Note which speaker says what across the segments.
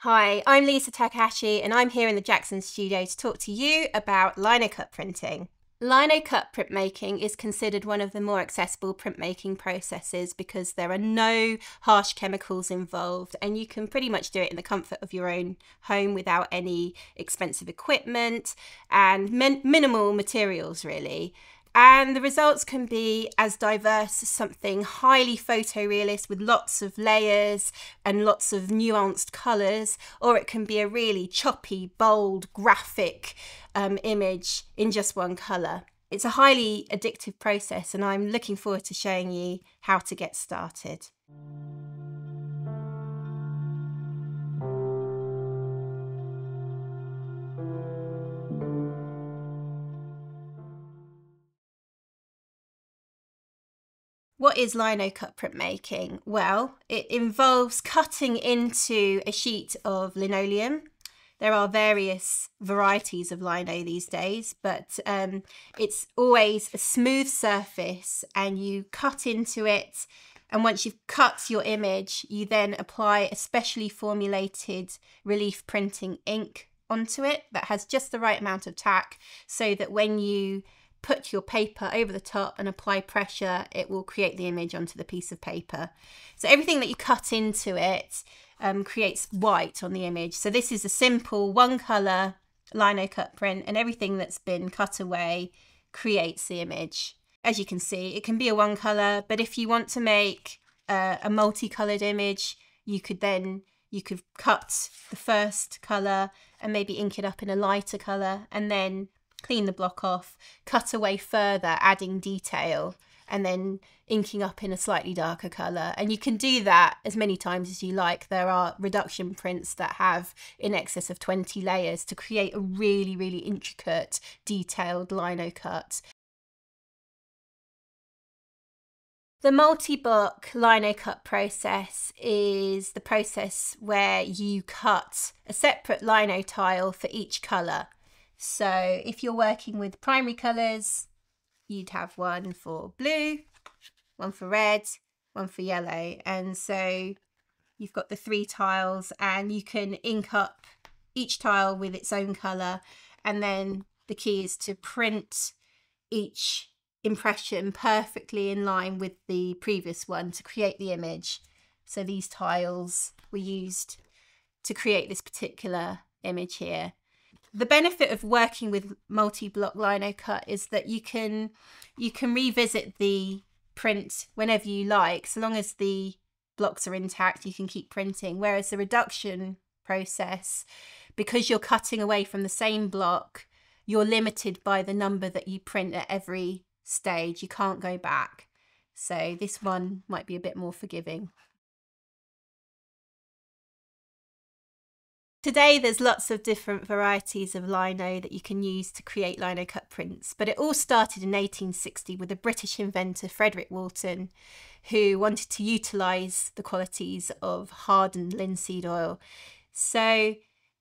Speaker 1: Hi, I'm Lisa Takahashi and I'm here in the Jackson studio to talk to you about linocut printing. Linocut printmaking is considered one of the more accessible printmaking processes because there are no harsh chemicals involved and you can pretty much do it in the comfort of your own home without any expensive equipment and minimal materials really. And the results can be as diverse as something highly photorealist with lots of layers and lots of nuanced colours, or it can be a really choppy, bold, graphic image in just one colour. It's a highly addictive process and I'm looking forward to showing you how to get started. What is linocut printmaking? Well, it involves cutting into a sheet of linoleum. There are various varieties of lino these days, but it's always a smooth surface and you cut into it. And once you've cut your image, you then apply a specially formulated relief printing ink onto it that has just the right amount of tack so that when you put your paper over the top and apply pressure, it will create the image onto the piece of paper. So everything that you cut into it creates white on the image. So this is a simple one colour linocut print and everything that's been cut away creates the image. As you can see, it can be a one colour, but if you want to make a multicoloured image, you could cut the first colour and maybe ink it up in a lighter colour and then clean the block off, cut away further, adding detail, and then inking up in a slightly darker colour. And you can do that as many times as you like. There are reduction prints that have in excess of 20 layers to create a really, really intricate, detailed lino cut. The multi-block linocut process is the process where you cut a separate lino tile for each colour. So if you're working with primary colours, you'd have one for blue, one for red, one for yellow. And so you've got the 3 tiles and you can ink up each tile with its own colour. And then the key is to print each impression perfectly in line with the previous one to create the image. So these tiles were used to create this particular image here. The benefit of working with multi-block linocut is that you can revisit the print whenever you like, so long as the blocks are intact, you can keep printing. Whereas the reduction process, because you're cutting away from the same block, you're limited by the number that you print at every stage. You can't go back. So this one might be a bit more forgiving. Today there's lots of different varieties of lino that you can use to create linocut prints, but it all started in 1860 with a British inventor, Frederick Walton, who wanted to utilise the qualities of hardened linseed oil. So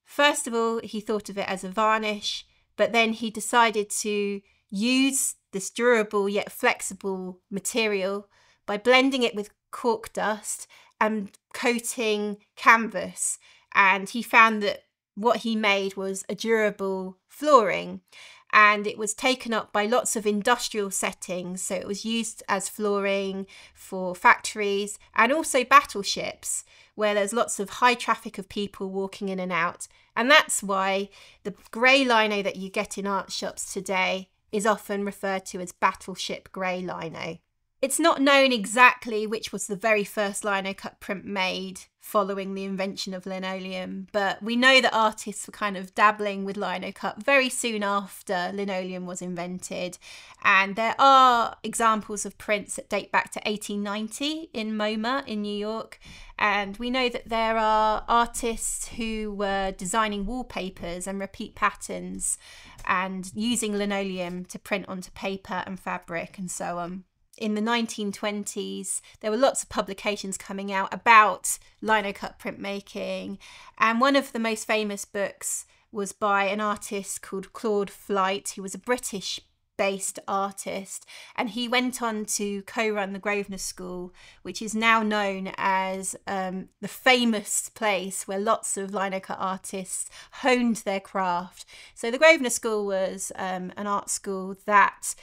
Speaker 1: first of all, he thought of it as a varnish, but then he decided to use this durable yet flexible material by blending it with cork dust and coating canvas. And he found that what he made was a durable flooring, and it was taken up by lots of industrial settings. So it was used as flooring for factories and also battleships, where there's lots of high traffic of people walking in and out. And that's why the grey lino that you get in art shops today is often referred to as battleship grey lino. It's not known exactly which was the very first linocut print made following the invention of linoleum, but we know that artists were kind of dabbling with linocut very soon after linoleum was invented. And there are examples of prints that date back to 1890 in MoMA in New York. And we know that there are artists who were designing wallpapers and repeat patterns and using linoleum to print onto paper and fabric and so on. In the 1920s, there were lots of publications coming out about linocut printmaking, and one of the most famous books was by an artist called Claude Flight, who was a British based artist, and he went on to co-run the Grosvenor School, which is now known as the famous place where lots of linocut artists honed their craft. So the Grosvenor School was an art school that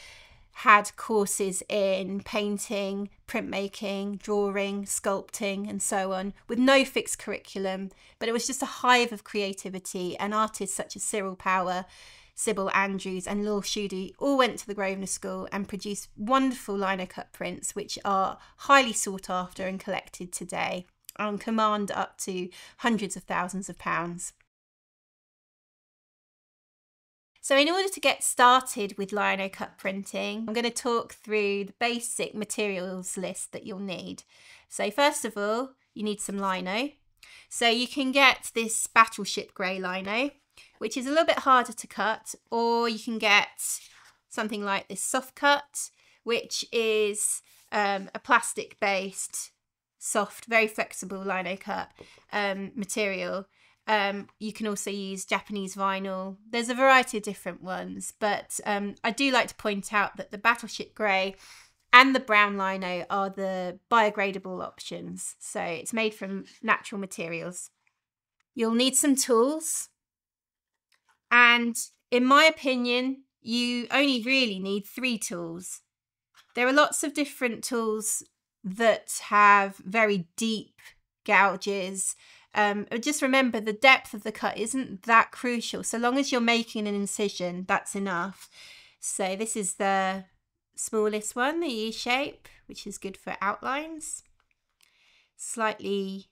Speaker 1: had courses in painting, printmaking, drawing, sculpting, and so on, with no fixed curriculum, but it was just a hive of creativity, and artists such as Cyril Power, Sybil Andrews and Lil Shudy all went to the Grosvenor School and produced wonderful linocut prints, which are highly sought after and collected today, on command up to hundreds of thousands of pounds. So in order to get started with linocut printing, I'm going to talk through the basic materials list that you'll need. So first of all, you need some lino. So you can get this battleship grey lino, which is a little bit harder to cut, or you can get something like this soft cut, which is a plastic based, soft, very flexible lino cut material. You can also use Japanese vinyl. There's a variety of different ones, but I do like to point out that the battleship grey and the brown lino are the biodegradable options. So it's made from natural materials. You'll need some tools. And in my opinion, you only really need 3 tools. There are lots of different tools that have very deep gouges. Just remember, the depth of the cut isn't that crucial. So long as you're making an incision, that's enough. So this is the smallest one, the U shape, which is good for outlines. Slightly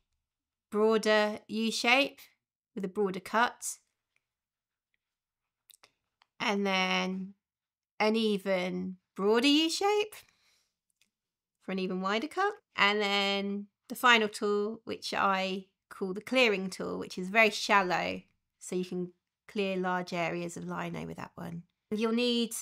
Speaker 1: broader U shape with a broader cut. And then an even broader U shape for an even wider cut. And then the final tool, which I call the clearing tool, which is very shallow, so you can clear large areas of lino with that one. You'll need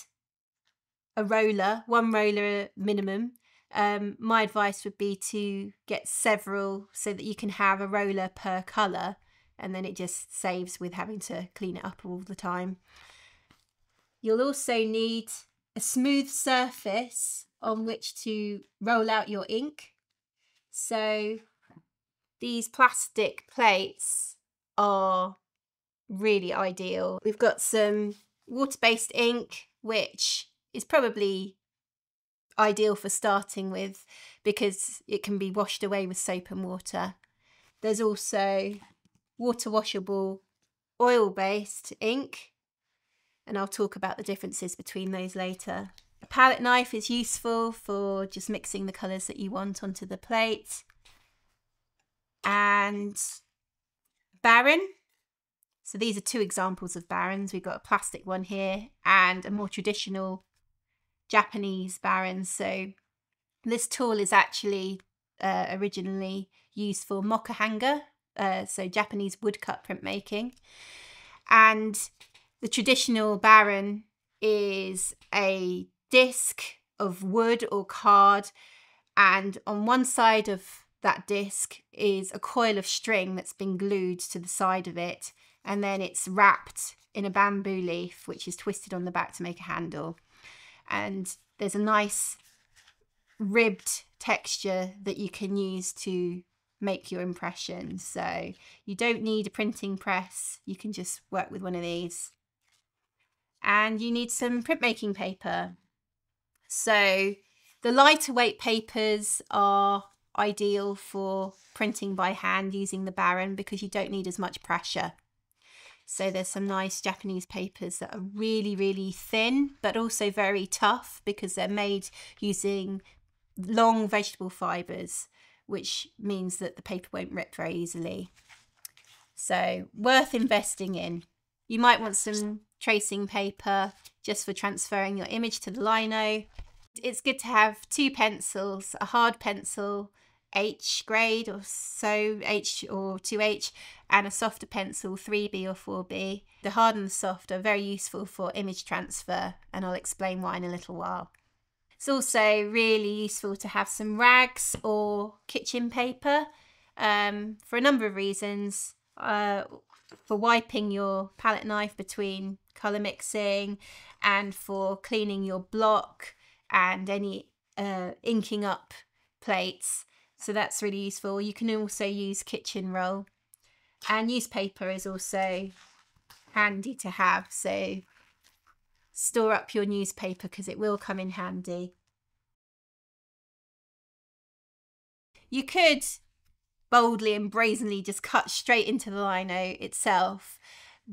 Speaker 1: a roller, 1 roller minimum. My advice would be to get several so that you can have a roller per colour, and then it just saves with having to clean it up all the time. You'll also need a smooth surface on which to roll out your ink. So these plastic plates are really ideal. We've got some water-based ink, which is probably ideal for starting with because it can be washed away with soap and water. There's also water washable oil-based ink, and I'll talk about the differences between those later. A palette knife is useful for just mixing the colours that you want onto the plate. And barren. So these are 2 examples of barrens. We've got a plastic one here and a more traditional Japanese barren. So this tool is actually originally used for mocha hanger, so Japanese woodcut printmaking. And the traditional barren is a disc of wood or card, and on one side of that disc is a coil of string that's been glued to the side of it, and then it's wrapped in a bamboo leaf which is twisted on the back to make a handle. And there's a nice ribbed texture that you can use to make your impressions. So you don't need a printing press, you can just work with one of these. And you need some printmaking paper. So the lighter weight papers are ideal for printing by hand using the barren because you don't need as much pressure. So there's some nice Japanese papers that are really, really thin, but also very tough because they're made using long vegetable fibres, which means that the paper won't rip very easily. So worth investing in. You might want some tracing paper just for transferring your image to the lino. It's good to have 2 pencils, a hard pencil, H grade or so, H or 2H, and a softer pencil, 3B or 4B. The hard and the soft are very useful for image transfer, and I'll explain why in a little while. It's also really useful to have some rags or kitchen paper for a number of reasons. For wiping your palette knife between colour mixing and for cleaning your block and any inking up plates. So that's really useful. You can also use kitchen roll, and newspaper is also handy to have. So store up your newspaper because it will come in handy. You could boldly and brazenly just cut straight into the lino itself,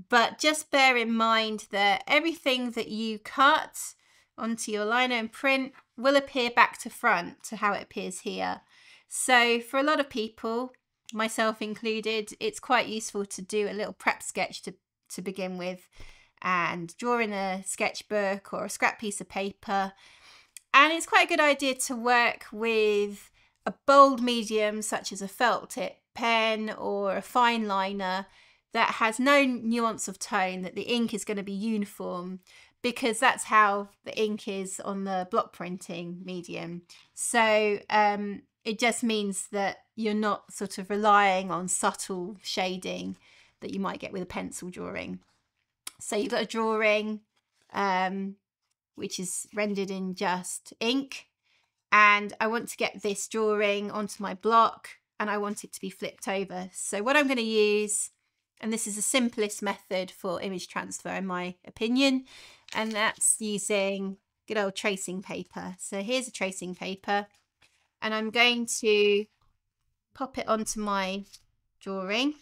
Speaker 1: but just bear in mind that everything that you cut onto your lino and print will appear back to front to how it appears here. So for a lot of people, myself included, it's quite useful to do a little prep sketch to begin with and draw in a sketchbook or a scrap piece of paper. And it's quite a good idea to work with a bold medium such as a felt tip pen or a fine liner that has no nuance of tone, that the ink is going to be uniform, because that's how the ink is on the block printing medium. So it just means that you're not sort of relying on subtle shading that you might get with a pencil drawing. So you've got a drawing which is rendered in just ink, and I want to get this drawing onto my block and I want it to be flipped over. So what I'm going to use, and this is the simplest method for image transfer in my opinion, and that's using good old tracing paper. So here's a tracing paper, and I'm going to pop it onto my drawing,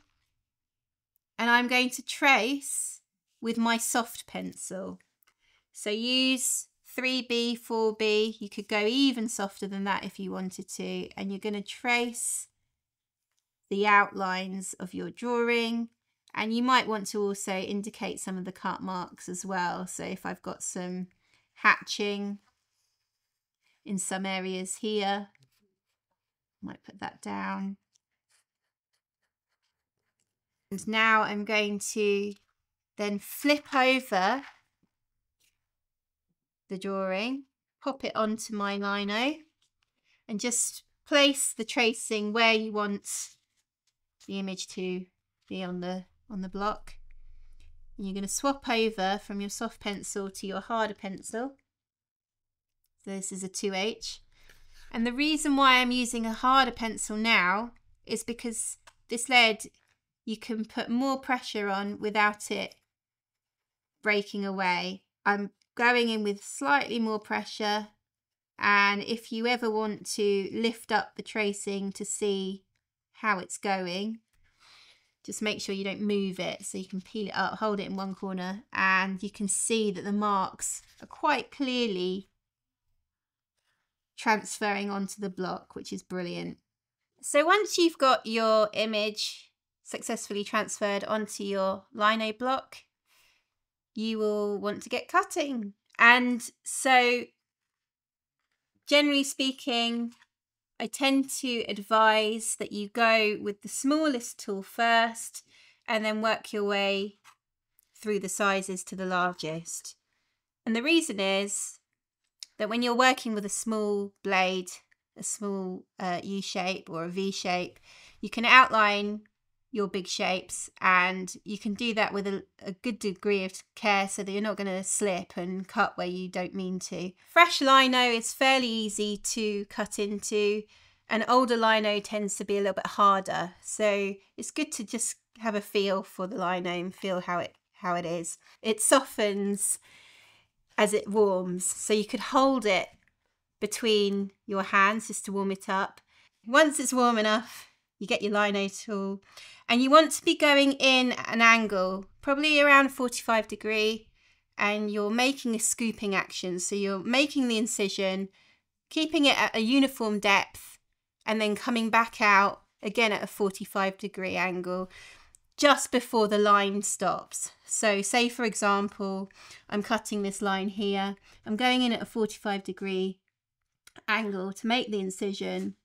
Speaker 1: and I'm going to trace with my soft pencil. So use 3B, 4B, you could go even softer than that if you wanted to, and you're going to trace the outlines of your drawing, and you might want to also indicate some of the cut marks as well. So if I've got some hatching in some areas here, I might put that down. And now I'm going to then flip over the drawing, pop it onto my lino, and just place the tracing where you want the image to be on the block. And you're going to swap over from your soft pencil to your harder pencil. So this is a 2H. And the reason why I'm using a harder pencil now is because this lead you can put more pressure on without it breaking away. I'm going in with slightly more pressure, and if you ever want to lift up the tracing to see how it's going, just make sure you don't move it. So you can peel it up, hold it in one corner, and you can see that the marks are quite clearly transferring onto the block, which is brilliant. So once you've got your image successfully transferred onto your lino block, you will want to get cutting. And so generally speaking, I tend to advise that you go with the smallest tool first and then work your way through the sizes to the largest. And the reason is that when you're working with a small blade, a small U shape or a V shape, you can outline your big shapes, and you can do that with a good degree of care so that you're not going to slip and cut where you don't mean to. Fresh lino is fairly easy to cut into, and older lino tends to be a little bit harder, so it's good to just have a feel for the lino and feel how it is. It softens as it warms, so you could hold it between your hands just to warm it up. Once it's warm enough, you get your lino tool, and you want to be going in at an angle, probably around 45 degree, and you're making a scooping action. So you're making the incision, keeping it at a uniform depth, and then coming back out again at a 45 degree angle just before the line stops. So say for example, I'm cutting this line here, I'm going in at a 45 degree angle to make the incision,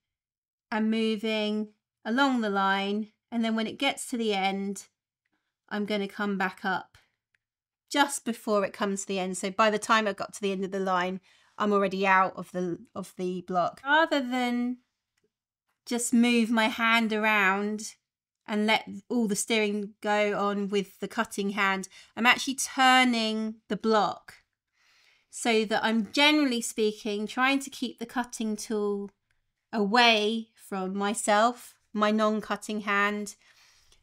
Speaker 1: I'm moving along the line, and then when it gets to the end, I'm going to come back up just before it comes to the end. So by the time I got to the end of the line, I'm already out of the block. Rather than just move my hand around and let all the steering go on with the cutting hand, I'm actually turning the block so that I'm, generally speaking, trying to keep the cutting tool away from myself, my non-cutting hand.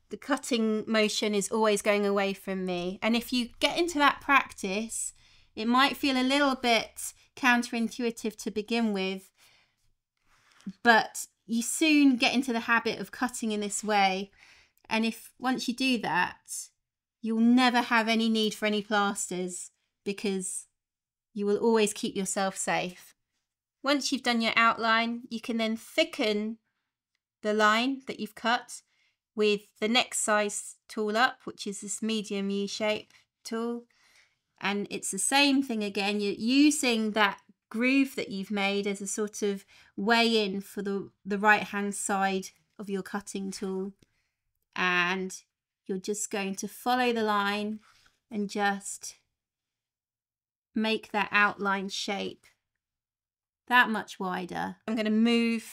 Speaker 1: The cutting motion is always going away from me. And if you get into that practice, it might feel a little bit counterintuitive to begin with, but you soon get into the habit of cutting in this way. And if once you do that, you'll never have any need for any plasters, because you will always keep yourself safe. Once you've done your outline, you can then thicken the line that you've cut with the next size tool up, which is this medium U-shape tool. And it's the same thing again. You're using that groove that you've made as a sort of way in for the right hand side of your cutting tool. And you're just going to follow the line and just make that outline shape that much wider. I'm going to move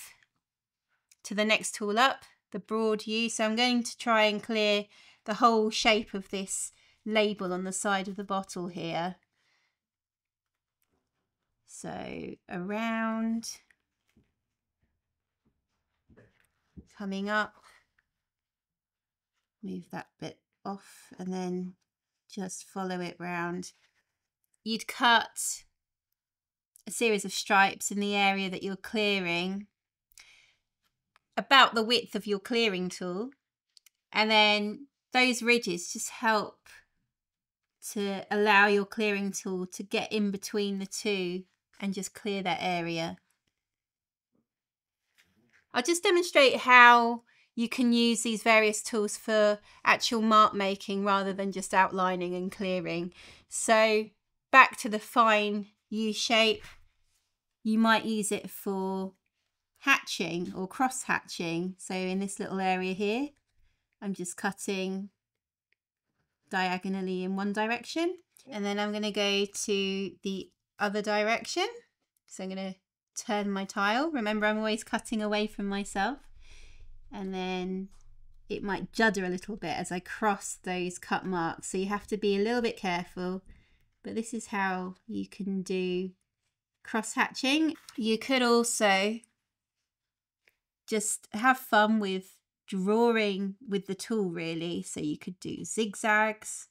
Speaker 1: to the next tool up, the broad U. So I'm going to try and clear the whole shape of this label on the side of the bottle here. So around, coming up, move that bit off and then just follow it round. You'd cut a series of stripes in the area that you're clearing, about the width of your clearing tool, and then those ridges just help to allow your clearing tool to get in between the two and just clear that area. I'll just demonstrate how you can use these various tools for actual mark making rather than just outlining and clearing. So back to the fine U shape, you might use it for hatching or cross hatching. So in this little area here, I'm just cutting diagonally in one direction, and then I'm going to go to the other direction. So I'm going to turn my tile. Remember, I'm always cutting away from myself, and then it might judder a little bit as I cross those cut marks. So you have to be a little bit careful, but this is how you can do cross hatching. You could also just have fun with drawing with the tool, really. So you could do zigzags,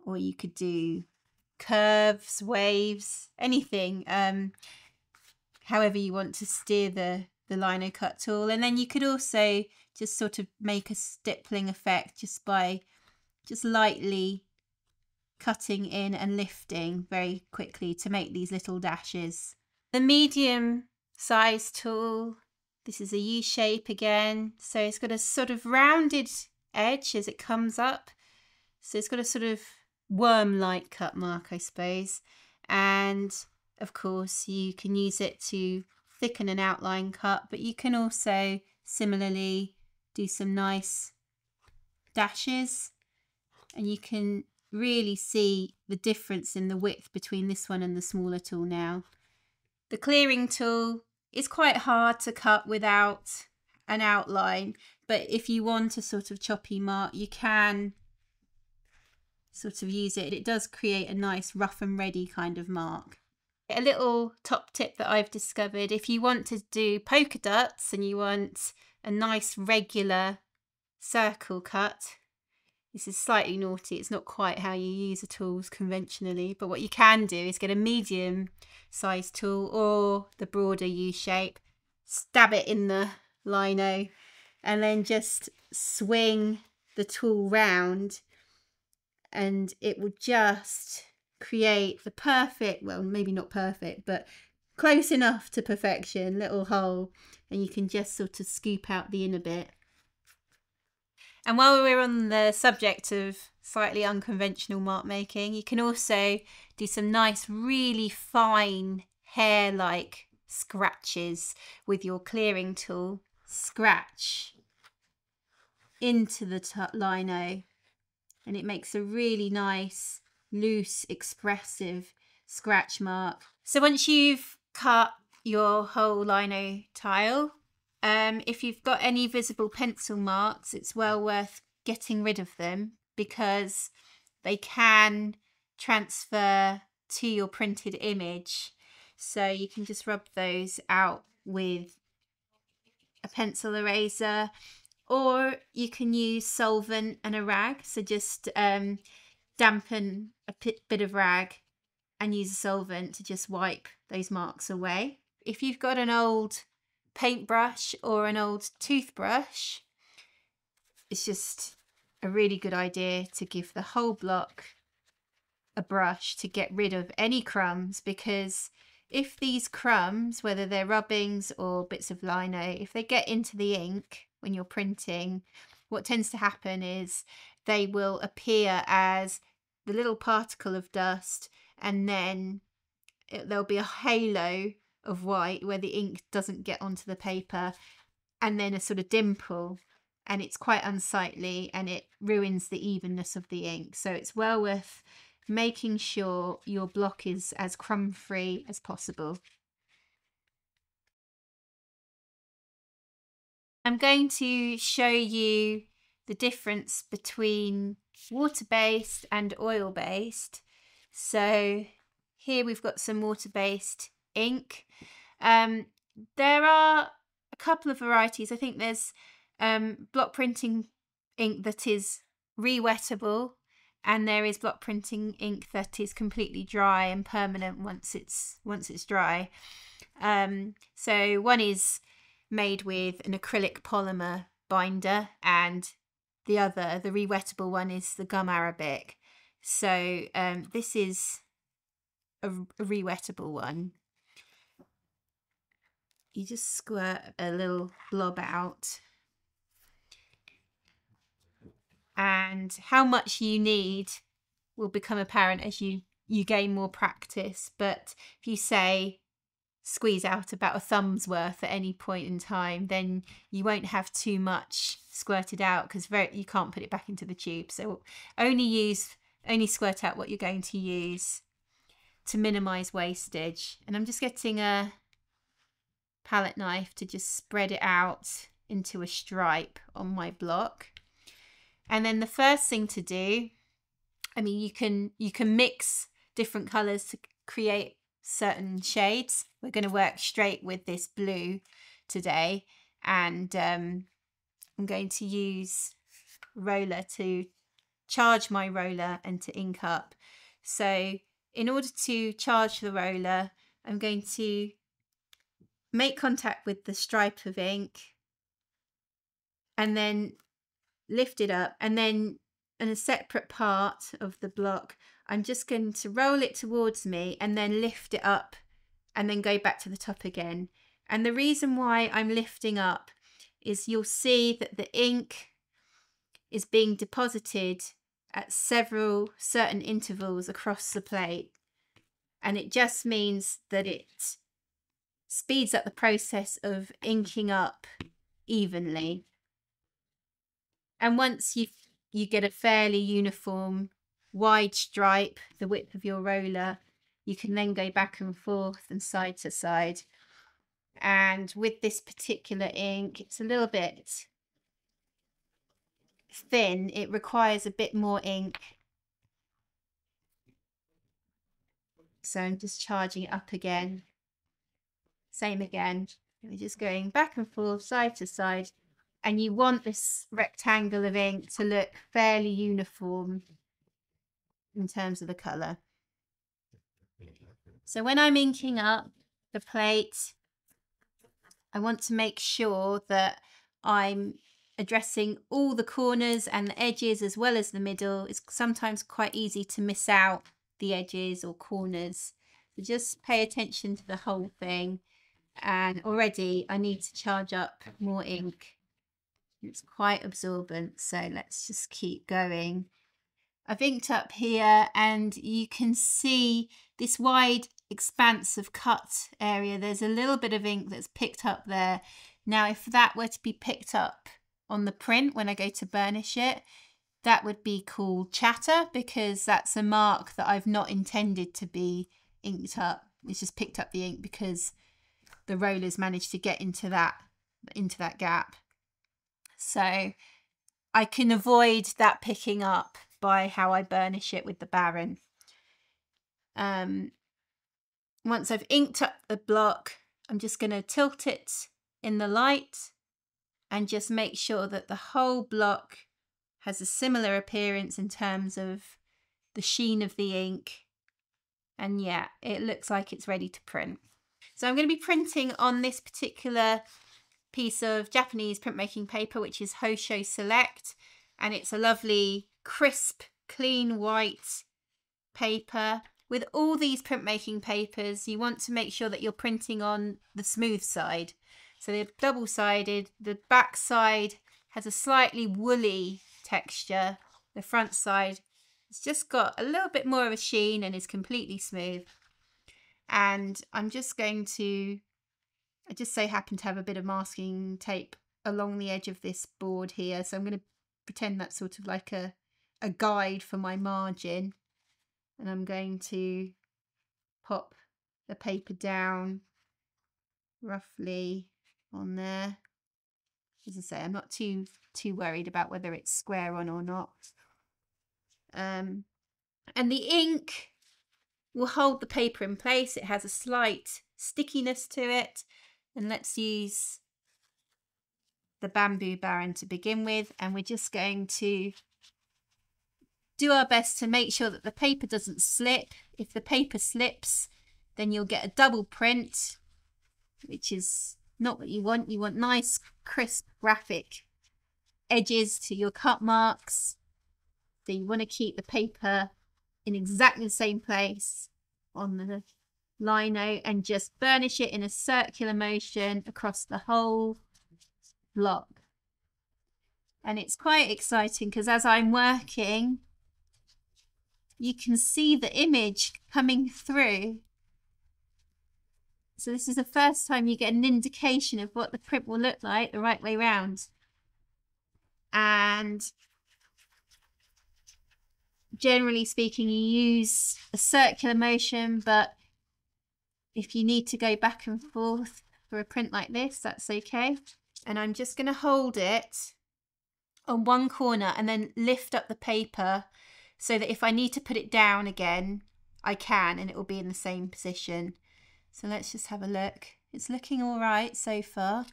Speaker 1: or you could do curves, waves, anything, however you want to steer the Linocut tool. And then you could also just sort of make a stippling effect just by just lightly cutting in and lifting very quickly to make these little dashes. The medium size tool, this is a U shape again, so it's got a sort of rounded edge as it comes up, so it's got a sort of worm-like cut mark, I suppose. And of course you can use it to thicken an outline cut, but you can also similarly do some nice dashes, and you can really see the difference in the width between this one and the smaller tool now. The clearing tool is quite hard to cut without an outline, but if you want a sort of choppy mark, you can sort of use it. It does create a nice rough and ready kind of mark. A little top tip that I've discovered: if you want to do polka dots and you want a nice regular circle cut, this is slightly naughty, it's not quite how you use the tools conventionally, but what you can do is get a medium size tool or the broader U shape, stab it in the lino, and then just swing the tool round, and it will just create the perfect, well, maybe not perfect, but close enough to perfection, little hole, and you can just sort of scoop out the inner bit. And while we're on the subject of slightly unconventional mark making, you can also do some nice, really fine hair-like scratches with your clearing tool. Scratch into the lino, and it makes a really nice, loose, expressive scratch mark. So once you've cut your whole lino tile, If you've got any visible pencil marks, it's well worth getting rid of them because they can transfer to your printed image. So you can just rub those out with a pencil eraser, or you can use solvent and a rag. So just dampen a bit of rag and use a solvent to just wipe those marks away. If you've got an old paintbrush or an old toothbrush, it's just a really good idea to give the whole block a brush to get rid of any crumbs, because if these crumbs, whether they're rubbings or bits of lino, if they get into the ink when you're printing, what tends to happen is they will appear as the little particle of dust, and then there'll be a halo of white where the ink doesn't get onto the paper, and then a sort of dimple, and it's quite unsightly and it ruins the evenness of the ink. So it's well worth making sure your block is as crumb free as possible. I'm going to show you the difference between water-based and oil-based. So here we've got some water-based ink. There are a couple of varieties. I think there's block printing ink that is re-wettable, and there is block printing ink that is completely dry and permanent once it's dry. So one is made with an acrylic polymer binder, and the other, the re-wettable one, is the gum arabic. So this is a re-wettable one. You just squirt a little blob out, and how much you need will become apparent as you gain more practice. But if you say squeeze out about a thumb's worth at any point in time, then you won't have too much squirted out, because you can't put it back into the tube. So only squirt out what you're going to use to minimize wastage. And I'm just getting a palette knife to just spread it out into a stripe on my block. And then the first thing to do, I mean, you can mix different colors to create certain shades. We're going to work straight with this blue today, and I'm going to use roller to charge my roller and to ink up. So in order to charge the roller, I'm going to make contact with the stripe of ink and then lift it up, and then in a separate part of the block I'm just going to roll it towards me and then lift it up and then go back to the top again. And the reason why I'm lifting up is you'll see that the ink is being deposited at several certain intervals across the plate, and it just means that it speeds up the process of inking up evenly. And once you get a fairly uniform wide stripe, the width of your roller, you can then go back and forth and side to side. And with this particular ink, it's a little bit thin. It requires a bit more ink. So I'm just charging it up again. Same again. We're just going back and forth, side to side. And you want this rectangle of ink to look fairly uniform in terms of the colour. So when I'm inking up the plate, I want to make sure that I'm addressing all the corners and the edges as well as the middle. It's sometimes quite easy to miss out the edges or corners. So just pay attention to the whole thing. And already I need to charge up more ink. It's quite absorbent, so let's just keep going. I've inked up here and you can see this wide expanse of cut area. There's a little bit of ink that's picked up there. Now, if that were to be picked up on the print when I go to burnish it, that would be called chatter, because that's a mark that I've not intended to be inked up. It's just picked up the ink because the rollers managed to get into that into that gap. So I can avoid that picking up by how I burnish it with the Baron. Once I've inked up the block, I'm just going to tilt it in the light and just make sure that the whole block has a similar appearance in terms of the sheen of the ink. And yeah, it looks like it's ready to print. So I'm going to be printing on this particular piece of Japanese printmaking paper, which is Hosho Select, and it's a lovely crisp clean white paper. With all these printmaking papers, you want to make sure that you're printing on the smooth side. So they're double-sided. The back side has a slightly woolly texture. The front side has just got a little bit more of a sheen and is completely smooth. And I'm just going to, I just so happen to have a bit of masking tape along the edge of this board here. So I'm going to pretend that's sort of like a guide for my margin. And I'm going to pop the paper down roughly on there. As I say, I'm not too worried about whether it's square on or not. And the ink will hold the paper in place. It has a slight stickiness to it. And let's use the bamboo Baron to begin with. And we're just going to do our best to make sure that the paper doesn't slip. If the paper slips, then you'll get a double print, which is not what you want. You want nice, crisp, graphic edges to your cut marks. So you want to keep the paper in exactly the same place on the lino and just burnish it in a circular motion across the whole block. And it's quite exciting because as I'm working, you can see the image coming through. So this is the first time you get an indication of what the print will look like the right way round. And generally speaking, you use a circular motion, but if you need to go back and forth for a print like this, that's okay. And I'm just going to hold it on one corner and then lift up the paper so that if I need to put it down again, I can, and it will be in the same position. So let's just have a look. It's looking all right so far.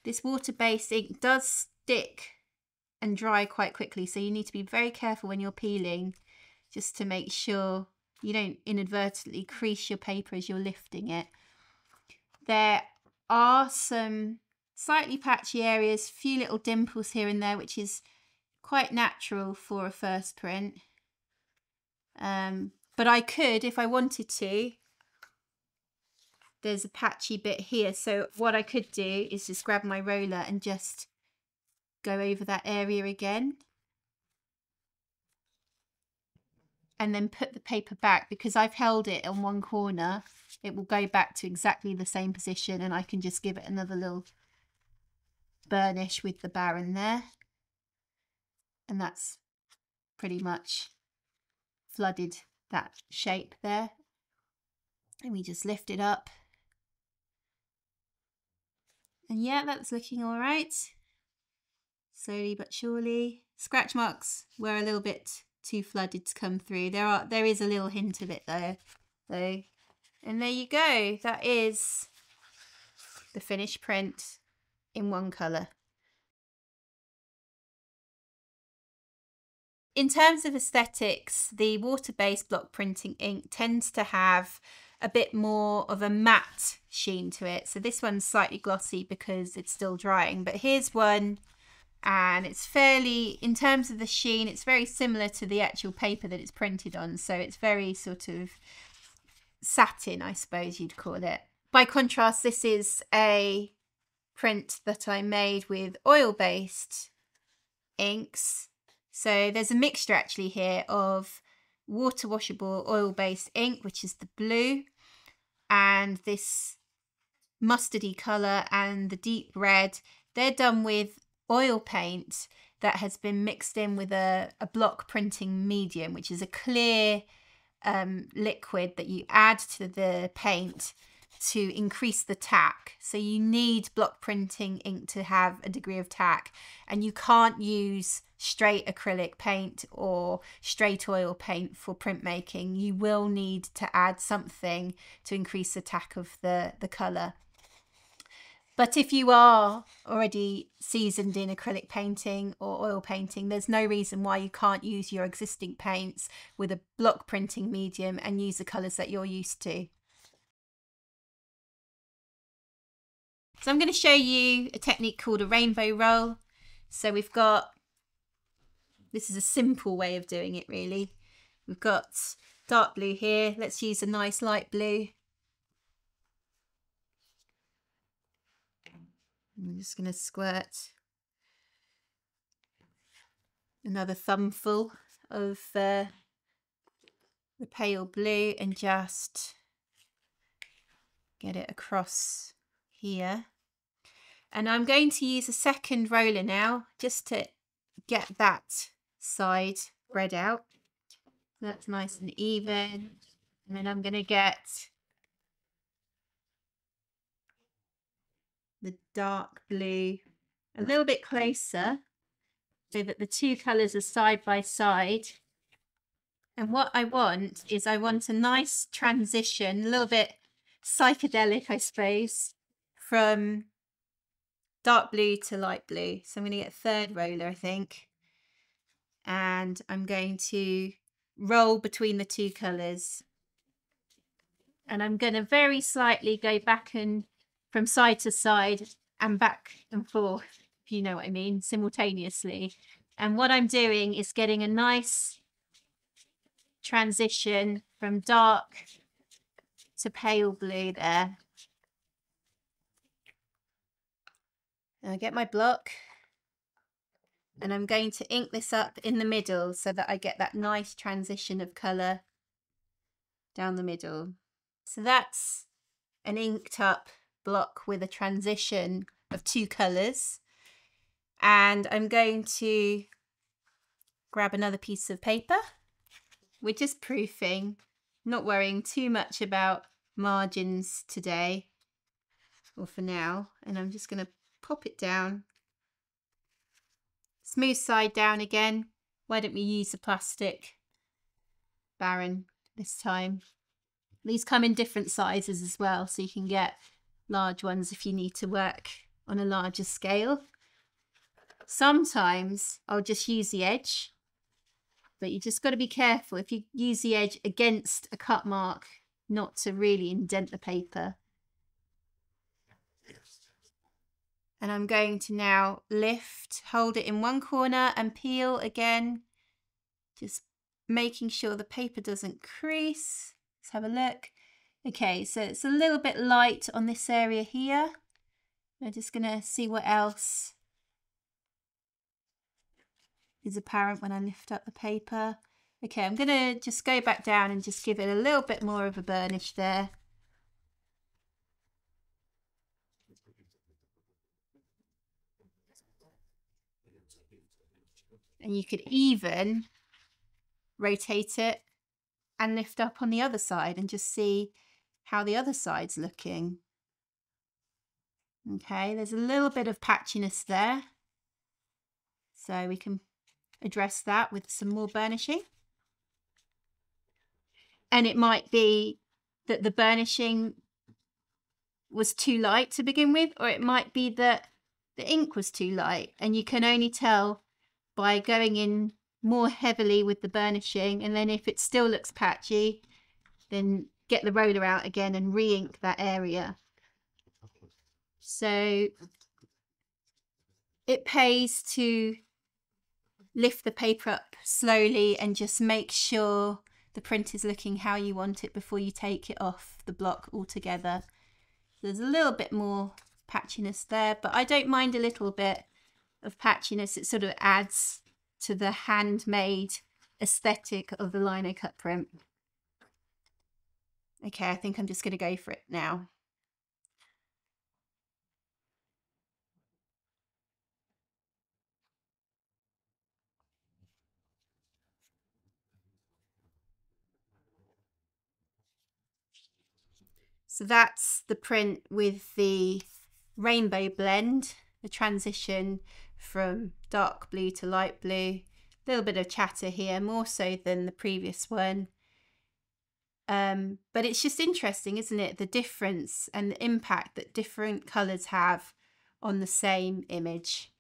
Speaker 1: This water-based ink does stick and dry quite quickly, so you need to be very careful when you're peeling, just to make sure you don't inadvertently crease your paper as you're lifting it. There are some slightly patchy areas, few little dimples here and there, which is quite natural for a first print. But I could, if I wanted to, there's a patchy bit here. So what I could do is just grab my roller and just go over that area again. And then put the paper back, because I've held it on one corner, it will go back to exactly the same position, and I can just give it another little burnish with the Baron there. And that's pretty much flooded that shape there. And we just lift it up. And yeah, that's looking all right. Slowly but surely. Scratch marks were a little bit too flooded to come through. There is a little hint of it though. And there you go. That is the finished print in one colour. In terms of aesthetics, the water-based block printing ink tends to have a bit more of a matte sheen to it. So this one's slightly glossy because it's still drying, but here's one, and it's fairly, in terms of the sheen, it's very similar to the actual paper that it's printed on. So it's very sort of satin, I suppose you'd call it. By contrast, this is a print that I made with oil-based inks. So there's a mixture actually here of water washable oil-based ink, which is the blue, and this mustardy colour and the deep red. They're done with oil paint that has been mixed in with a block printing medium, which is a clear liquid that you add to the paint to increase the tack. So you need block printing ink to have a degree of tack, and you can't use straight acrylic paint or straight oil paint for printmaking. You will need to add something to increase the tack of the colour. But if you are already seasoned in acrylic painting or oil painting, there's no reason why you can't use your existing paints with a block printing medium and use the colours that you're used to. So I'm going to show you a technique called a rainbow roll. So we've got, this is a simple way of doing it really. We've got dark blue here. Let's use a nice light blue. I'm just going to squirt another thumbful of the pale blue and just get it across here. And I'm going to use a second roller now just to get that side spread out. That's nice and even. And then I'm going to get the dark blue a little bit closer so that the two colours are side by side. And what I want is I want a nice transition, a little bit psychedelic, I suppose, from dark blue to light blue. So I'm going to get a third roller, I think. And I'm going to roll between the two colours. And I'm going to very slightly go back and from side to side and back and forth, if you know what I mean, simultaneously. And what I'm doing is getting a nice transition from dark to pale blue there. And I get my block and I'm going to ink this up in the middle so that I get that nice transition of colour down the middle. So that's an inked up block with a transition of two colours. And I'm going to grab another piece of paper. We're just proofing, not worrying too much about margins today, or for now. And I'm just going to pop it down. Smooth side down again. Why don't we use a plastic Baron this time? These come in different sizes as well, so you can get large ones if you need to work on a larger scale. Sometimes I'll just use the edge, but you just got to be careful if you use the edge against a cut mark not to really indent the paper. And I'm going to now lift, hold it in one corner and peel again, just making sure the paper doesn't crease. Let's have a look. Okay, so it's a little bit light on this area here. I'm just going to see what else is apparent when I lift up the paper. Okay, I'm going to just go back down and just give it a little bit more of a burnish there. And you could even rotate it and lift up on the other side and just see how the other side's looking. Okay, there's a little bit of patchiness there, so we can address that with some more burnishing. And it might be that the burnishing was too light to begin with, or it might be that the ink was too light, and you can only tell by going in more heavily with the burnishing. And then if it still looks patchy, then get the roller out again and re-ink that area. So it pays to lift the paper up slowly and just make sure the print is looking how you want it before you take it off the block altogether. There's a little bit more patchiness there, but I don't mind a little bit of patchiness. It sort of adds to the handmade aesthetic of the Linocut print. Okay, I think I'm just going to go for it now. So that's the print with the rainbow blend, the transition from dark blue to light blue. A little bit of chatter here, more so than the previous one. But it's just interesting, isn't it? The difference and the impact that different colours have on the same image.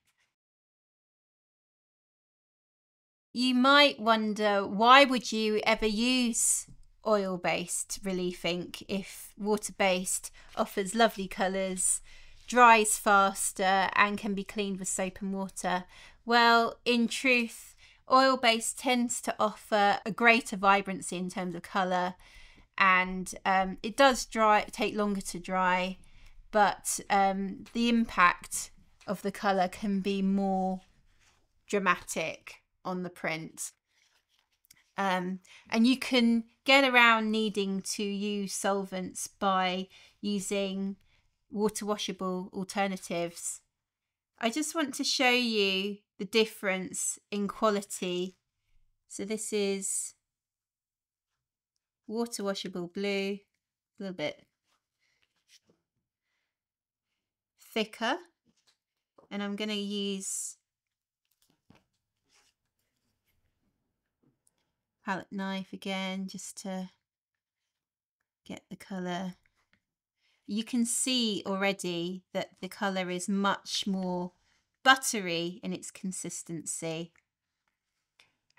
Speaker 1: You might wonder, why would you ever use oil-based relief ink if water-based offers lovely colours, dries faster and can be cleaned with soap and water? Well, in truth, oil-based tends to offer a greater vibrancy in terms of colour, and it does take longer to dry, but the impact of the colour can be more dramatic on the print. And you can get around needing to use solvents by using water washable alternatives. I just want to show you the difference in quality. So this is water washable blue, a little bit thicker, and I'm going to use palette knife again just to get the colour. You can see already that the colour is much more buttery in its consistency.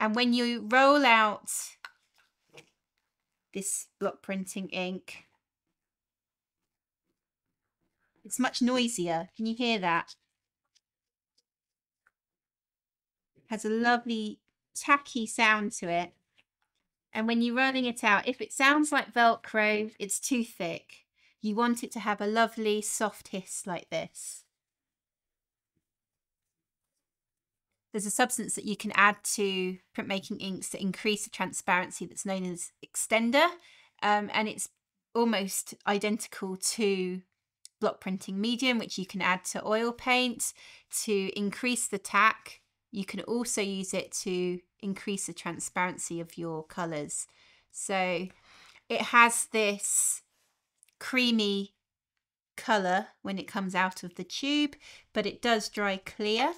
Speaker 1: And when you roll out this block printing ink, it's much noisier. Can you hear that? It has a lovely tacky sound to it. And when you're rolling it out, if it sounds like Velcro, it's too thick. You want it to have a lovely soft hiss like this. There's a substance that you can add to printmaking inks to increase the transparency that's known as extender, and it's almost identical to block printing medium, which you can add to oil paint to increase the tack. You can also use it to increase the transparency of your colours. So it has this creamy colour when it comes out of the tube, but it does dry clear.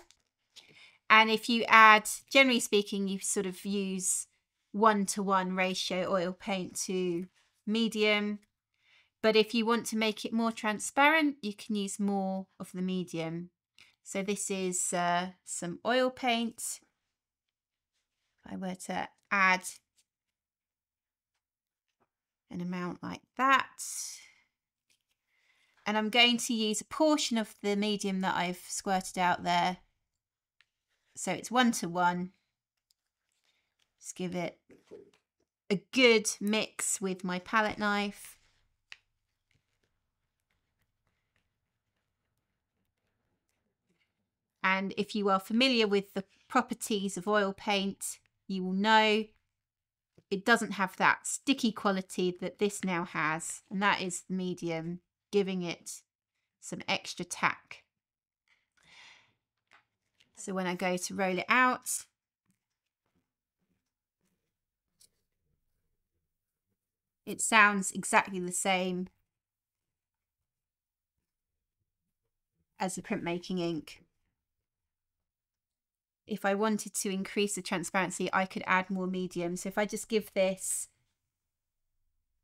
Speaker 1: And if you add, generally speaking, you sort of use 1-to-1 ratio oil paint to medium. But if you want to make it more transparent, you can use more of the medium. So this is some oil paint. If I were to add an amount like that, and I'm going to use a portion of the medium that I've squirted out there. So it's 1-to-1. Just give it a good mix with my palette knife. And if you are familiar with the properties of oil paint, you will know it doesn't have that sticky quality that this now has. And that is the medium, giving it some extra tack. So when I go to roll it out, it sounds exactly the same as the printmaking ink. If I wanted to increase the transparency, I could add more medium. So if I just give this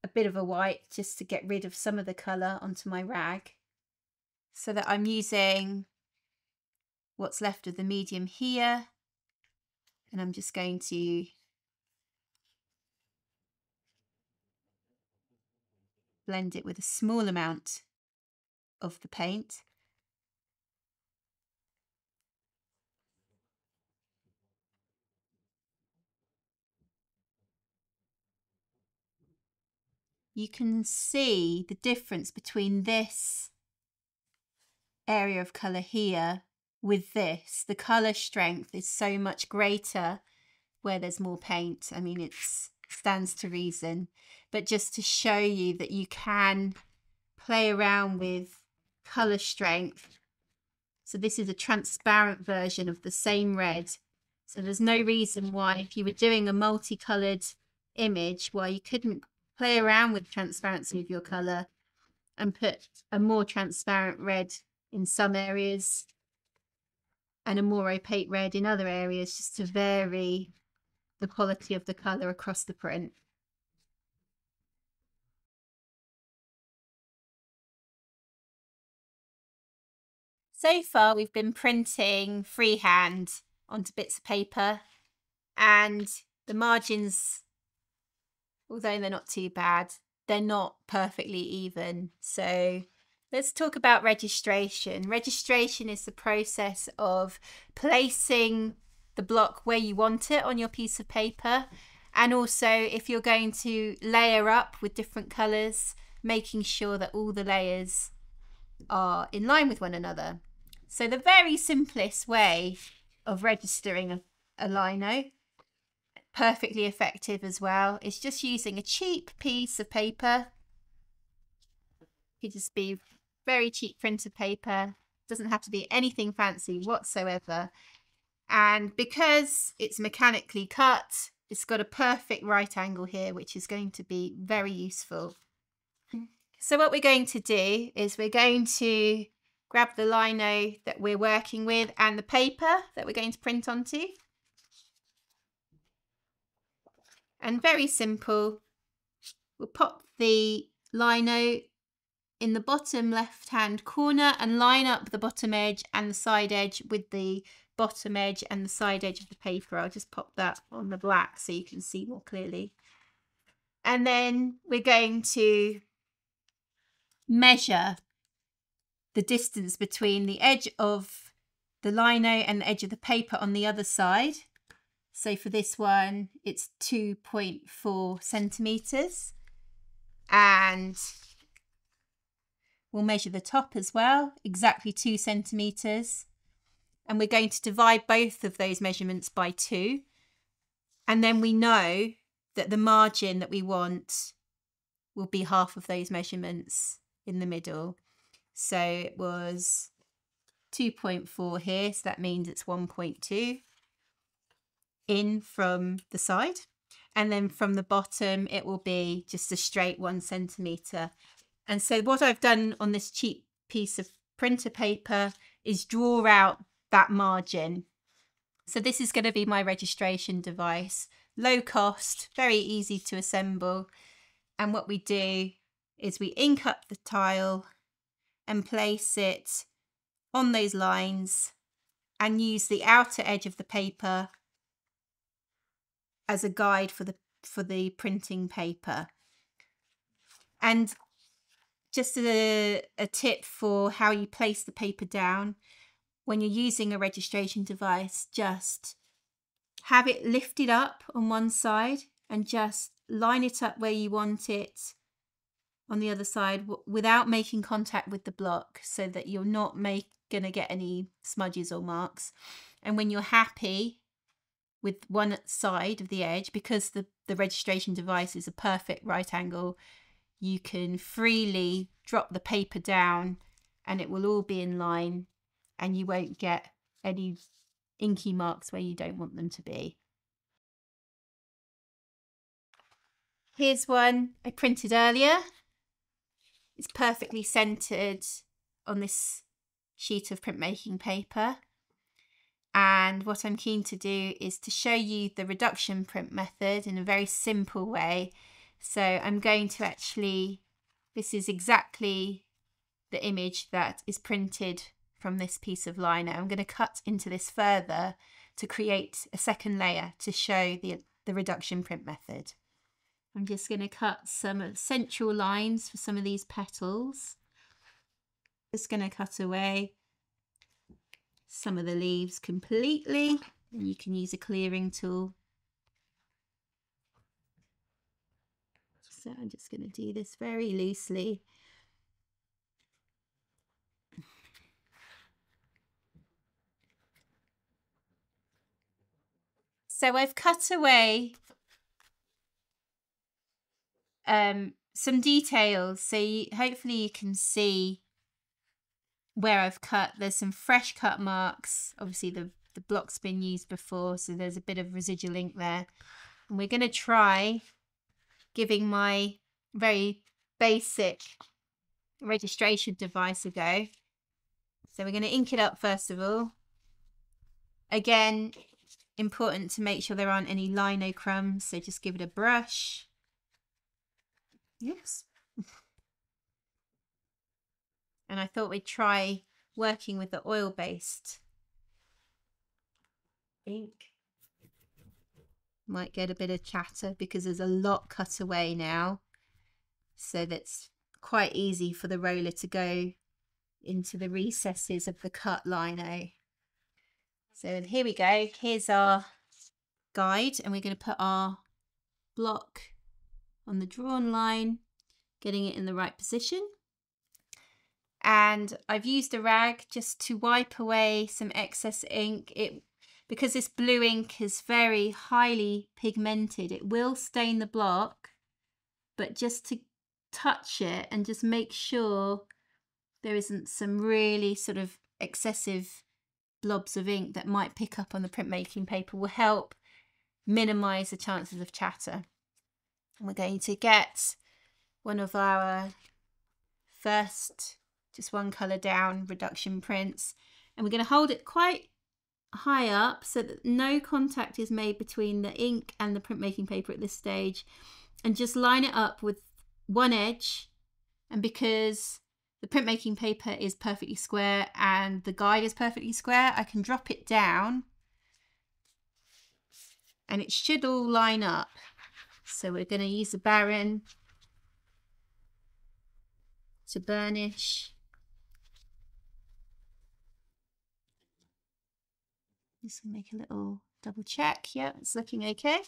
Speaker 1: a bit of a white just to get rid of some of the colour onto my rag, so that I'm using what's left of the medium here, and I'm just going to blend it with a small amount of the paint. You can see the difference between this area of colour here with this. The colour strength is so much greater where there's more paint. I mean, it stands to reason. But just to show you that you can play around with colour strength. So this is a transparent version of the same red. So there's no reason why, if you were doing a multicoloured image, why you couldn't play around with transparency of your colour and put a more transparent red in some areas and a more opaque red in other areas, just to vary the quality of the colour across the print. So far we've been printing freehand onto bits of paper, and the margins, although they're not too bad, they're not perfectly even. So let's talk about registration. Registration is the process of placing the block where you want it on your piece of paper, and also if you're going to layer up with different colours, making sure that all the layers are in line with one another. So the very simplest way of registering a lino, perfectly effective as well, is just using a cheap piece of paper. It could just be very cheap printer paper, doesn't have to be anything fancy whatsoever. And because it's mechanically cut, it's got a perfect right angle here, which is going to be very useful. So what we're going to do is we're going to grab the lino that we're working with and the paper that we're going to print onto. And very simple, we'll pop the lino in the bottom left hand corner and line up the bottom edge and the side edge with the bottom edge and the side edge of the paper. I'll just pop that on the black so you can see more clearly. And then we're going to measure the distance between the edge of the lino and the edge of the paper on the other side. So for this one, it's 2.4 centimetres. And we'll measure the top as well, exactly 2 centimetres. And we're going to divide both of those measurements by 2. And then we know that the margin that we want will be half of those measurements in the middle. So it was 2.4 here, so that means it's 1.2 in from the side. And then from the bottom, it will be just a straight 1 centimetre. And so what I've done on this cheap piece of printer paper is draw out that margin. So this is going to be my registration device. Low cost, very easy to assemble. And what we do is we ink up the tile and place it on those lines and use the outer edge of the paper as a guide for the printing paper. And just a tip for how you place the paper down when you're using a registration device, just have it lifted up on one side and just line it up where you want it on the other side without making contact with the block, so that you're not going to get any smudges or marks. And when you're happy with one side of the edge, because the registration device is a perfect right angle, you can freely drop the paper down and it will all be in line, and you won't get any inky marks where you don't want them to be. Here's one I printed earlier. It's perfectly centered on this sheet of printmaking paper. And what I'm keen to do is to show you the reduction print method in a very simple way. So I'm going to actually, this is exactly the image that is printed from this piece of lino. I'm going to cut into this further to create a second layer to show the reduction print method. I'm just going to cut some central lines for some of these petals. Just going to cut away some of the leaves completely, and you can use a clearing tool. So I'm just going to do this very loosely. So I've cut away some details, so hopefully you can see where I've cut. There's some fresh cut marks. Obviously the block's been used before, so there's a bit of residual ink there. And we're going to try giving my very basic registration device ago. So we're going to ink it up first of all. Again, important to make sure there aren't any lino crumbs, so just give it a brush. Yes. And I thought we'd try working with the oil-based ink. Might get a bit of chatter because there's a lot cut away now, so that's quite easy for the roller to go into the recesses of the cut lino. So here we go. Here's our guide, and we're going to put our block on the drawn line, getting it in the right position. And I've used a rag just to wipe away some excess ink. Because this blue ink is very highly pigmented, it will stain the block, but just to touch it and just make sure there isn't some really sort of excessive blobs of ink that might pick up on the printmaking paper will help minimize the chances of chatter. And we're going to get one of our first, just one colour down reduction prints, and we're going to hold it quite high up so that no contact is made between the ink and the printmaking paper at this stage, and just line it up with one edge. And because the printmaking paper is perfectly square and the guide is perfectly square, I can drop it down and it should all line up. So we're going to use the Baron to burnish. Just gonna make a little double check. Yep, it's looking okay.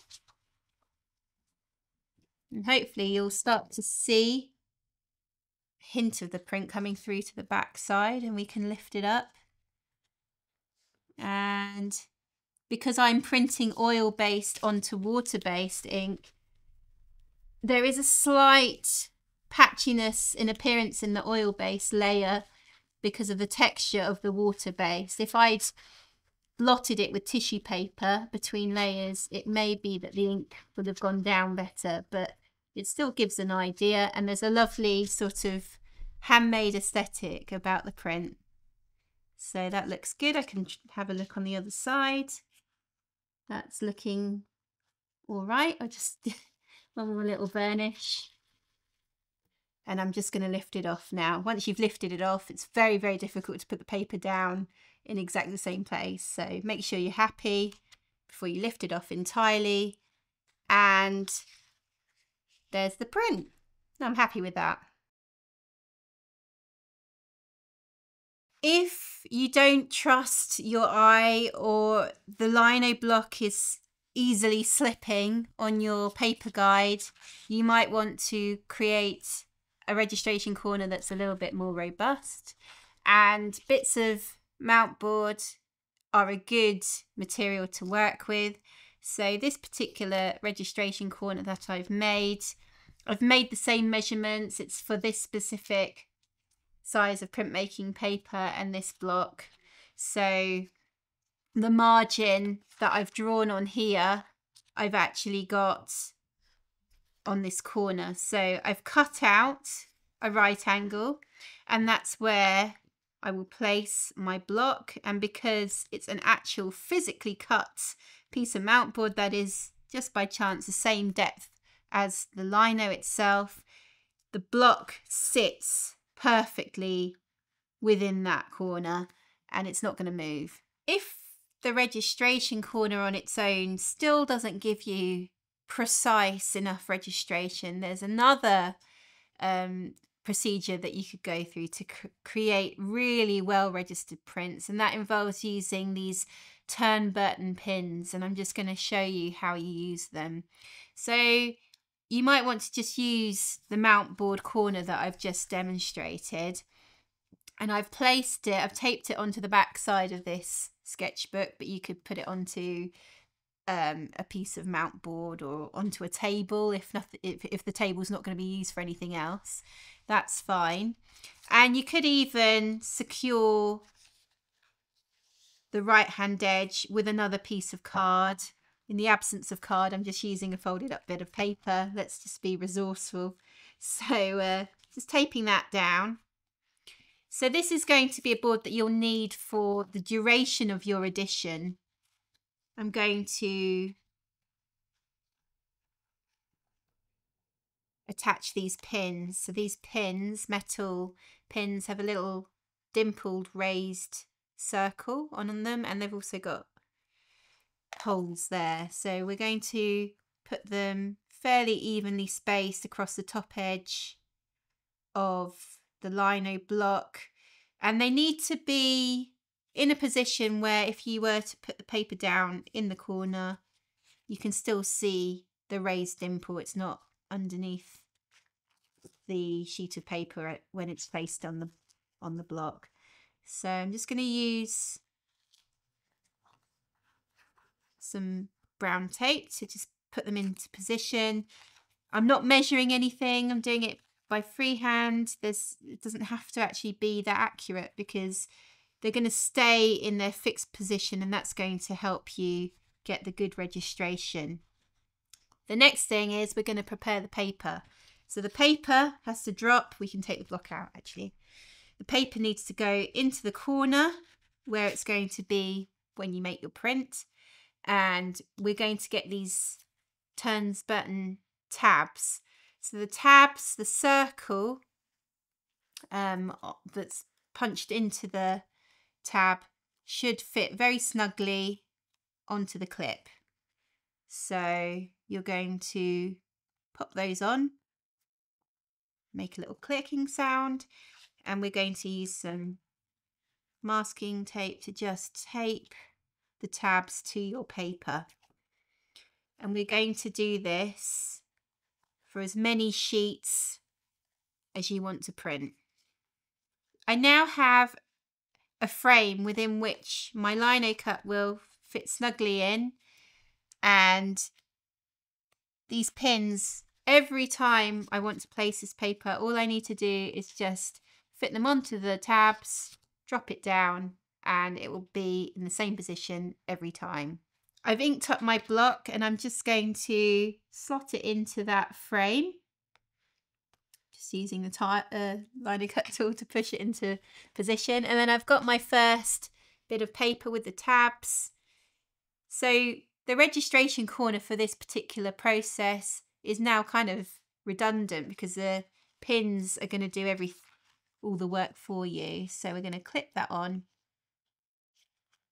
Speaker 1: And hopefully you'll start to see a hint of the print coming through to the back side, and we can lift it up. And because I'm printing oil-based onto water-based ink, there is a slight patchiness in appearance in the oil-based layer because of the texture of the water-based. If I'd blotted it with tissue paper between layers, it may be that the ink would have gone down better, but it still gives an idea, and there's a lovely sort of handmade aesthetic about the print. So that looks good. I can have a look on the other side. That's looking all right. I'll just one more little burnish. And I'm just going to lift it off now. Once you've lifted it off, it's very, very difficult to put the paper down in exactly the same place. So make sure you're happy before you lift it off entirely. And there's the print. I'm happy with that. If you don't trust your eye, or the lino block is easily slipping on your paper guide, you might want to create a registration corner that's a little bit more robust. And bits of mount board are a good material to work with. So this particular registration corner that I've made the same measurements. It's for this specific size of printmaking paper and this block. So the margin that I've drawn on here, I've actually got on this corner. So I've cut out a right angle, and that's where I will place my block. And because it's an actual physically cut piece of mount board that is just by chance the same depth as the lino itself, the block sits perfectly within that corner and it's not going to move. If the registration corner on its own still doesn't give you precise enough registration, there's another procedure that you could go through to create really well registered prints, and that involves using these turn Burton pins, and I'm just going to show you how you use them. So you might want to just use the mount board corner that I've just demonstrated, and I've placed it, I've taped it onto the back side of this sketchbook, but you could put it onto a piece of mount board or onto a table if the table's not going to be used for anything else. That's fine. And you could even secure the right hand edge with another piece of card. In the absence of card, I'm just using a folded up bit of paper. Let's just be resourceful. So Just taping that down. So this is going to be a board that you'll need for the duration of your edition. I'm going to attach these pins. So these pins, metal pins, have a little dimpled raised circle on them, and they've also got holes there. So we're going to put them fairly evenly spaced across the top edge of the lino block, and they need to be in a position where if you were to put the paper down in the corner, you can still see the raised dimple. It's not underneath the sheet of paper when it's placed on the block. So I'm just going to use some brown tape to just put them into position. I'm not measuring anything. I'm doing it by freehand. It doesn't have to actually be that accurate because they're going to stay in their fixed position, and that's going to help you get the good registration. The next thing is we're going to prepare the paper. So the paper has to drop. We can take the block out actually. The paper needs to go into the corner where it's going to be when you make your print. And we're going to get these turns button tabs. So the tabs, the circle that's punched into the tab should fit very snugly onto the clip. So you're going to pop those on, make a little clicking sound, and we're going to use some masking tape to just tape the tabs to your paper. And we're going to do this for as many sheets as you want to print. I now have a frame within which my Linocut will fit snugly in, and these pins, every time I want to place this paper, all I need to do is just fit them onto the tabs, drop it down, and it will be in the same position every time. I've inked up my block and I'm just going to slot it into that frame. Just using the Linocut tool to push it into position. And then I've got my first bit of paper with the tabs. So the registration corner for this particular process is now kind of redundant because the pins are going to do all the work for you. So we're going to clip that on.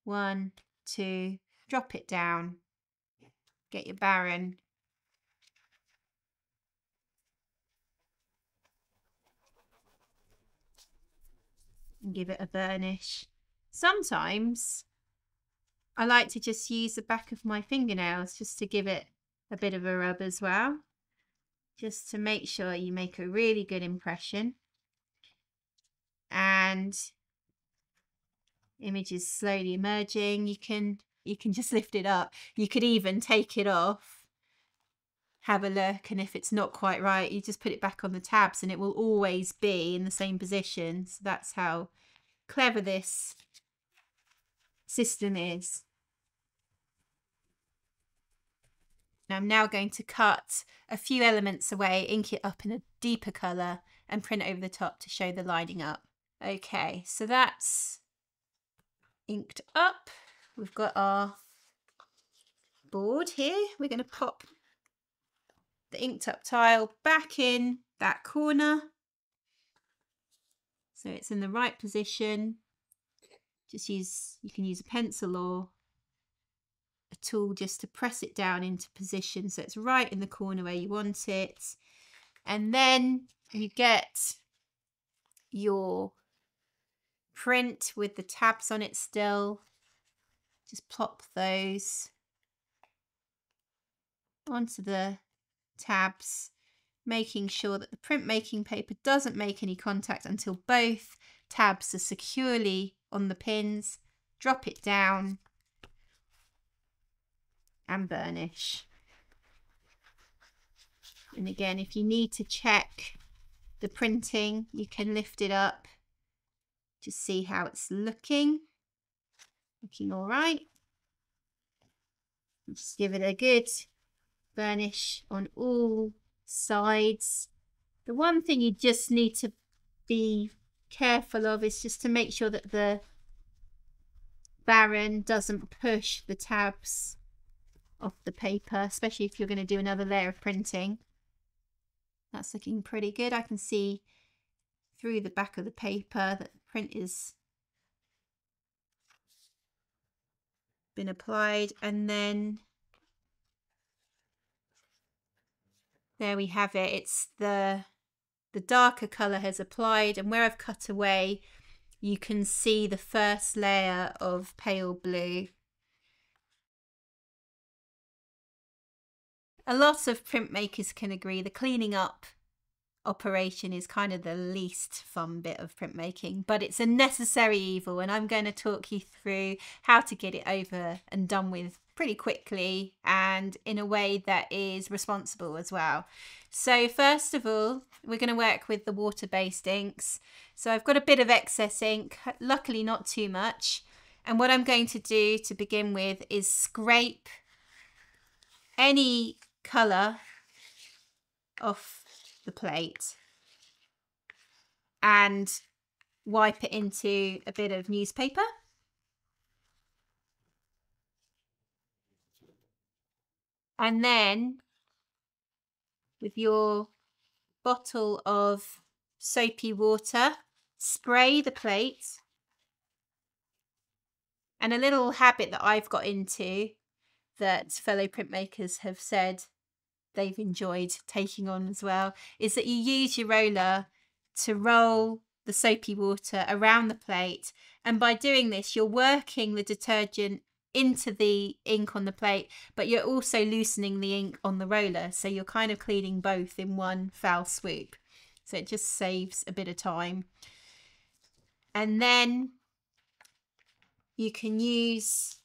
Speaker 1: 1, 2, drop it down, get your barren, and give it a burnish. Sometimes I like to just use the back of my fingernails just to give it a bit of a rub as well, just to make sure you make a really good impression. And image is slowly emerging. You can just lift it up. You could even take it off, have a look, and if it's not quite right, you just put it back on the tabs and it will always be in the same position. So that's how clever this system is. I'm now going to cut a few elements away, ink it up in a deeper colour and print over the top to show the lining up. Okay, so that's inked up. We've got our board here. We're going to pop the inked up tile back in that corner so it's in the right position. You can use a pencil or a tool just to press it down into position so it's right in the corner where you want it. And then you get your print with the tabs on it still. Just plop those onto the tabs, making sure that the printmaking paper doesn't make any contact until both tabs are securely on the pins. Drop it down and burnish. And again, if you need to check the printing, you can lift it up to see how it's looking all right. Just give it a good burnish on all sides. The one thing you just need to be careful of is just to make sure that the Baron doesn't push the tabs off the paper, especially if you're going to do another layer of printing. That's looking pretty good. I can see through the back of the paper that the print is been applied, and then there we have it. It's the darker colour has applied, and where I've cut away you can see the first layer of pale blue. A lot of printmakers can agree the cleaning up operation is kind of the least fun bit of printmaking, but it's a necessary evil, and I'm going to talk you through how to get it over and done with pretty quickly and in a way that is responsible as well. So first of all, we're going to work with the water-based inks. So I've got a bit of excess ink, luckily not too much, and what I'm going to do to begin with is scrape any colour off the plate and wipe it into a bit of newspaper. And then with your bottle of soapy water, spray the plate. And a little habit that I've got into that fellow printmakers have said they've enjoyed taking on as well is that you use your roller to roll the soapy water around the plate, and by doing this you're working the detergent into the ink on the plate, but you're also loosening the ink on the roller, so you're kind of cleaning both in one foul swoop, so it just saves a bit of time. And then you can use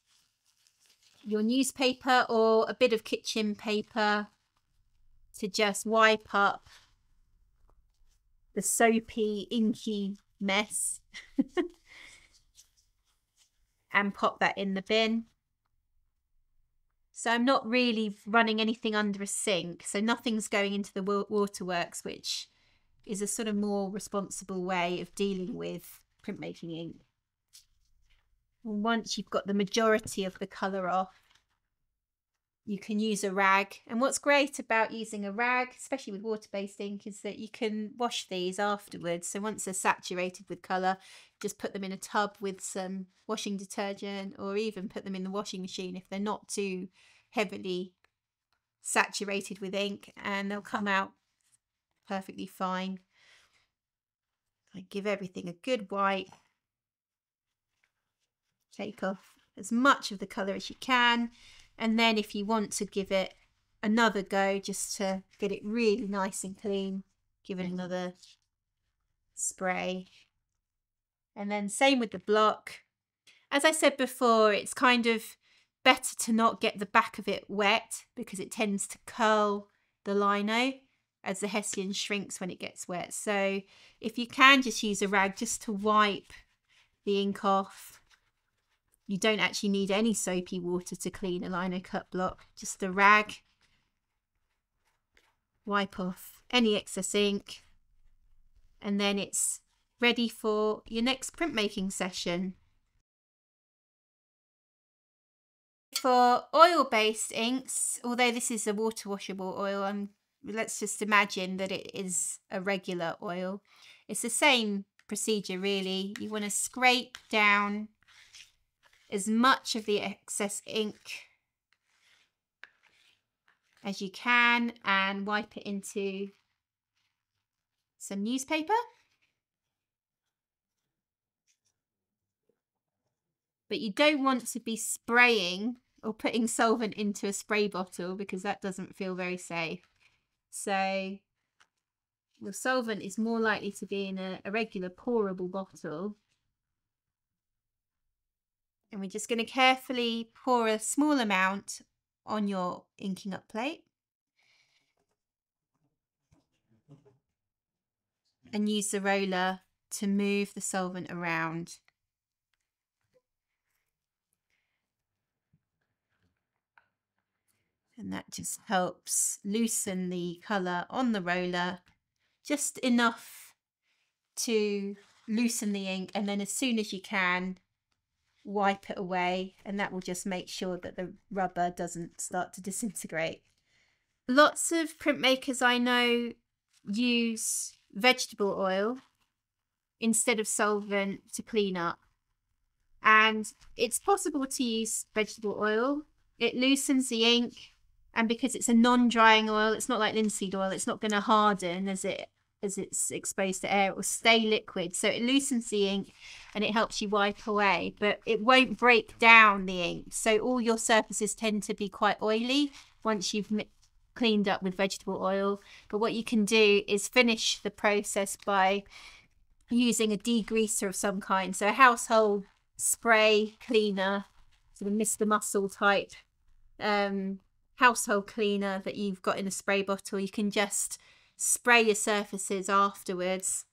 Speaker 1: your newspaper or a bit of kitchen paper to just wipe up the soapy, inky mess and pop that in the bin. So I'm not really running anything under a sink, so nothing's going into the waterworks, which is a sort of more responsible way of dealing with printmaking ink. And once you've got the majority of the colour off, you can use a rag. And what's great about using a rag, especially with water-based ink, is that you can wash these afterwards. So once they're saturated with colour, just put them in a tub with some washing detergent, or even put them in the washing machine if they're not too heavily saturated with ink, and they'll come out perfectly fine. I give everything a good wipe. Take off as much of the colour as you can, and then if you want to give it another go just to get it really nice and clean, give it another spray. And then same with the block. As I said before, it's kind of better to not get the back of it wet because it tends to curl the lino as the Hessian shrinks when it gets wet. So if you can just use a rag just to wipe the ink off. You don't actually need any soapy water to clean a Linocut block, just a rag. Wipe off any excess ink, and then it's ready for your next printmaking session. For oil-based inks, although this is a water-washable oil, let's just imagine that it is a regular oil. It's the same procedure really. You want to scrape down as much of the excess ink as you can and wipe it into some newspaper. But you don't want to be spraying or putting solvent into a spray bottle because that doesn't feel very safe. So the solvent is more likely to be in a regular pourable bottle. And we're just going to carefully pour a small amount on your inking up plate. And use the roller to move the solvent around. And that just helps loosen the colour on the roller just enough to loosen the ink, and then as soon as you can, wipe it away, and that will just make sure that the rubber doesn't start to disintegrate. Lots of printmakers I know use vegetable oil instead of solvent to clean up, and it's possible to use vegetable oil. It loosens the ink, and because it's a non-drying oil, it's not like linseed oil, it's not going to harden as it's exposed to air. It will stay liquid, so it loosens the ink and it helps you wipe away, but it won't break down the ink, so all your surfaces tend to be quite oily once you've cleaned up with vegetable oil. But what you can do is finish the process by using a degreaser of some kind, so a household spray cleaner, sort of Mr. Muscle type household cleaner that you've got in a spray bottle. You can just spray your surfaces afterwards,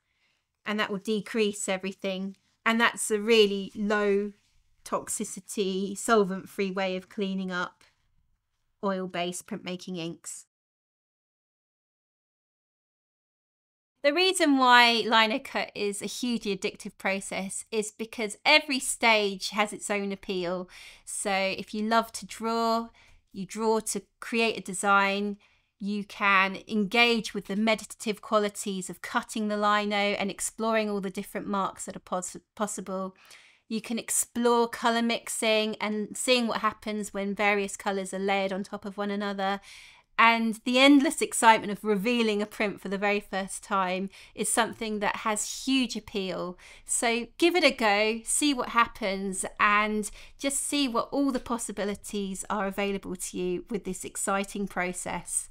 Speaker 1: and that will decrease everything, and that's a really low toxicity, solvent free way of cleaning up oil-based printmaking inks. The reason why Linocut is a hugely addictive process is because every stage has its own appeal. So if you love to draw, you draw to create a design, you can engage with the meditative qualities of cutting the lino and exploring all the different marks that are possible. You can explore colour mixing and seeing what happens when various colours are layered on top of one another. And the endless excitement of revealing a print for the very first time is something that has huge appeal. So give it a go, see what happens, and just see what all the possibilities are available to you with this exciting process.